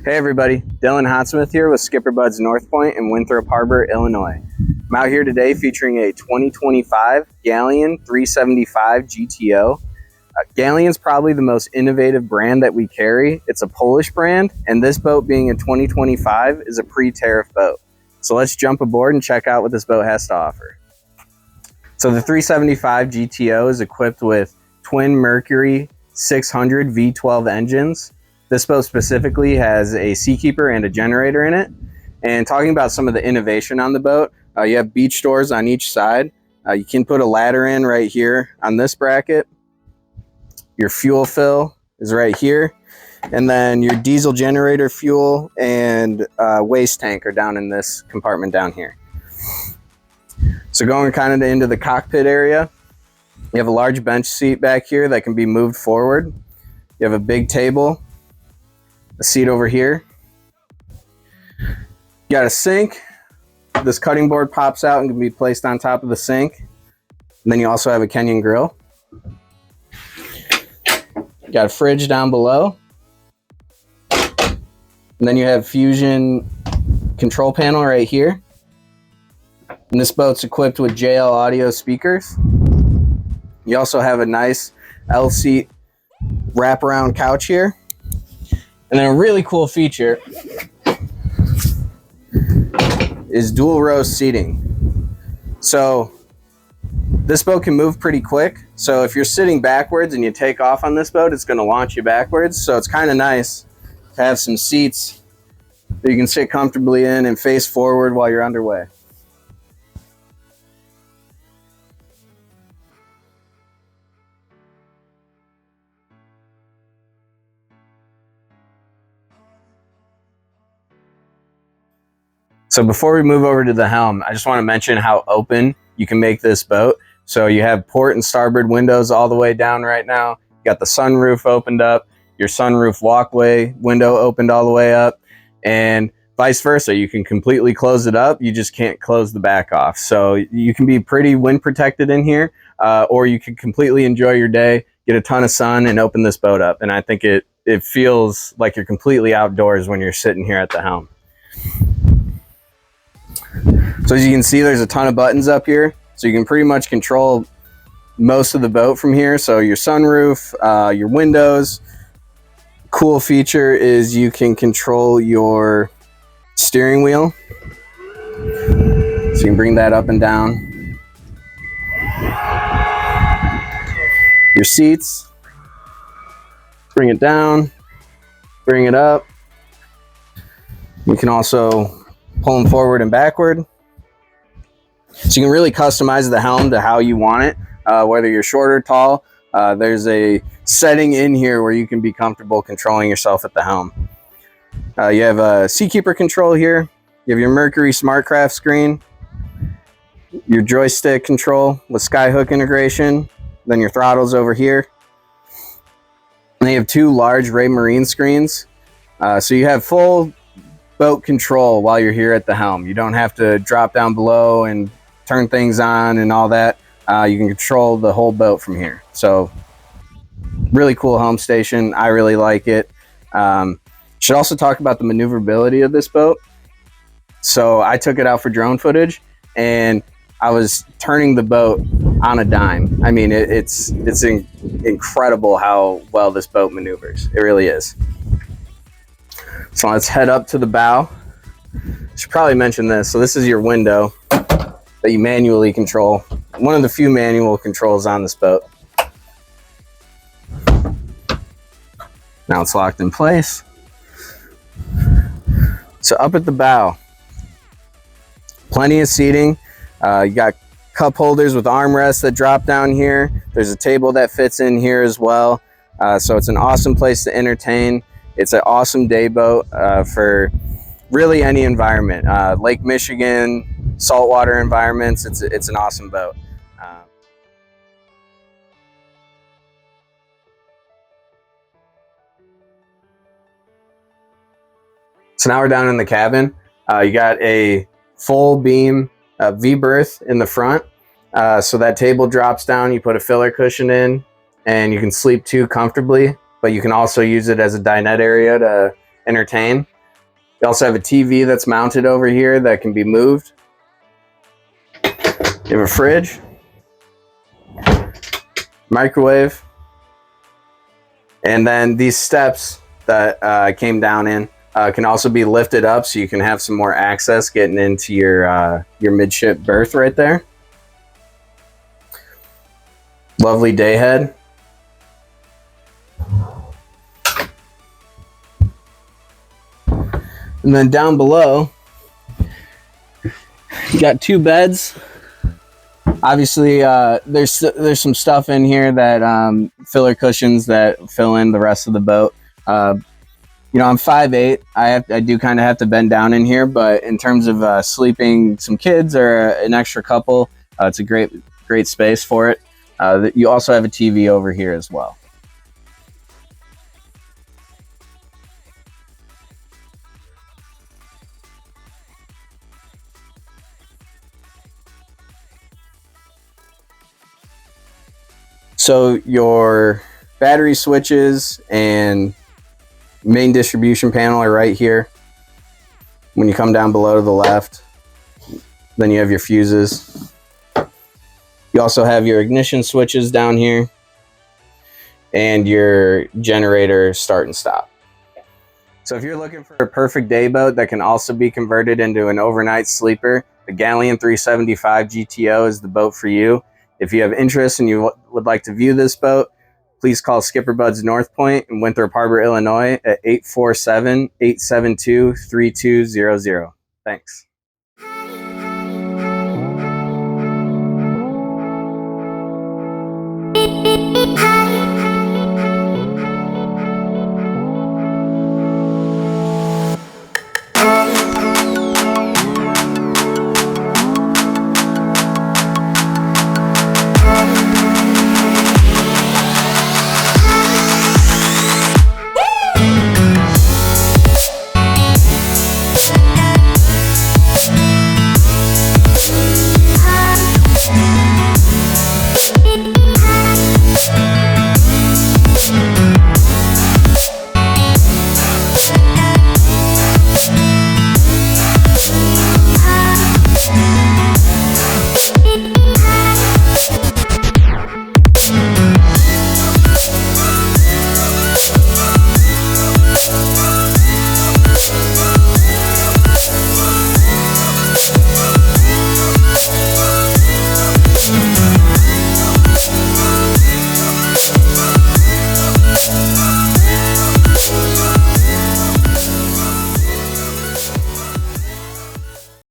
Hey everybody, Dylan Hotsmith here with SkipperBud's North Point in Winthrop Harbor, Illinois. I'm out here today featuring a 2025 Galeon 375 GTO. Galeon's probably the most innovative brand that we carry. It's a Polish brand, and this boat being a 2025 is a pre-tariff boat. So let's jump aboard and check out what this boat has to offer. So the 375 GTO is equipped with twin Mercury 600 V12 engines. This boat specifically has a Seakeeper and a generator in it. And talking about some of the innovation on the boat, you have beach doors on each side. You can put a ladder in right here on this bracket. Your fuel fill is right here. And then your diesel generator fuel and waste tank are down in this compartment down here. So going kind of into the cockpit area, you have a large bench seat back here that can be moved forward. You have a big table, a seat over here. You got a sink. This cutting board pops out and can be placed on top of the sink. And then you also have a Kenyan grill. You got a fridge down below. And then you have Fusion control panel right here. And this boat's equipped with JL audio speakers. You also have a nice L-seat wraparound couch here. And then a really cool feature is dual row seating. So this boat can move pretty quick. So if you're sitting backwards and you take off on this boat, it's going to launch you backwards. So it's kind of nice to have some seats that you can sit comfortably in and face forward while you're underway. So before we move over to the helm, I just want to mention how open you can make this boat. So you have port and starboard windows all the way down right now. You got the sunroof opened up, your sunroof walkway window opened all the way up, and vice versa. You can completely close it up. You just can't close the back off. So you can be pretty wind protected in here, or you can completely enjoy your day, get a ton of sun, and open this boat up. And I think it feels like you're completely outdoors when you're sitting here at the helm. So as you can see, there's a ton of buttons up here. So you can pretty much control most of the boat from here. So your sunroof, your windows. Cool feature is you can control your steering wheel. So you can bring that up and down. Your seats. Bring it down, bring it up. You can also pull them forward and backward. So you can really customize the helm to how you want it, whether you're short or tall. There's a setting in here where you can be comfortable controlling yourself at the helm. You have a Seakeeper control here. You have your Mercury SmartCraft screen, your joystick control with Skyhook integration, then your throttles over here. And they have two large Raymarine screens. So you have full boat control while you're here at the helm. You don't have to drop down below and turn things on and all that. You can control the whole boat from here. So really cool helm station. I really like it. Should also talk about the maneuverability of this boat. So I took it out for drone footage and I was turning the boat on a dime. I mean, it's incredible how well this boat maneuvers. It really is. So let's head up to the bow. Should probably mention this. So this is your window that you manually control. One of the few manual controls on this boat. Now it's locked in place. So up at the bow, plenty of seating. You got cup holders with armrests that drop down here. There's a table that fits in here as well. So it's an awesome place to entertain. It's an awesome day boat for really any environment. Lake Michigan, saltwater environments, it's an awesome boat. So now we're down in the cabin. You got a full beam V-berth in the front. So that table drops down, you put a filler cushion in, and you can sleep too comfortably, but you can also use it as a dinette area to entertain. You also have a TV that's mounted over here that can be moved. You have a fridge, microwave, and then these steps that I came down in can also be lifted up so you can have some more access getting into your midship berth right there. Lovely day head. And then down below, you got 2 beds. Obviously, there's some stuff in here that filler cushions that fill in the rest of the boat. You know, I'm 5'8". I do kind of have to bend down in here, but in terms of sleeping some kids or an extra couple, it's a great space for it. You also have a TV over here as well. So your battery switches and main distribution panel are right here. When you come down below to the left, then you have your fuses. You also have your ignition switches down here and your generator start and stop. So if you're looking for a perfect day boat that can also be converted into an overnight sleeper, the Galeon 375 GTO is the boat for you. If you have interest and you would like to view this boat, please call SkipperBud's North Point in Winthrop Harbor, Illinois at 847-872-3200. Thanks.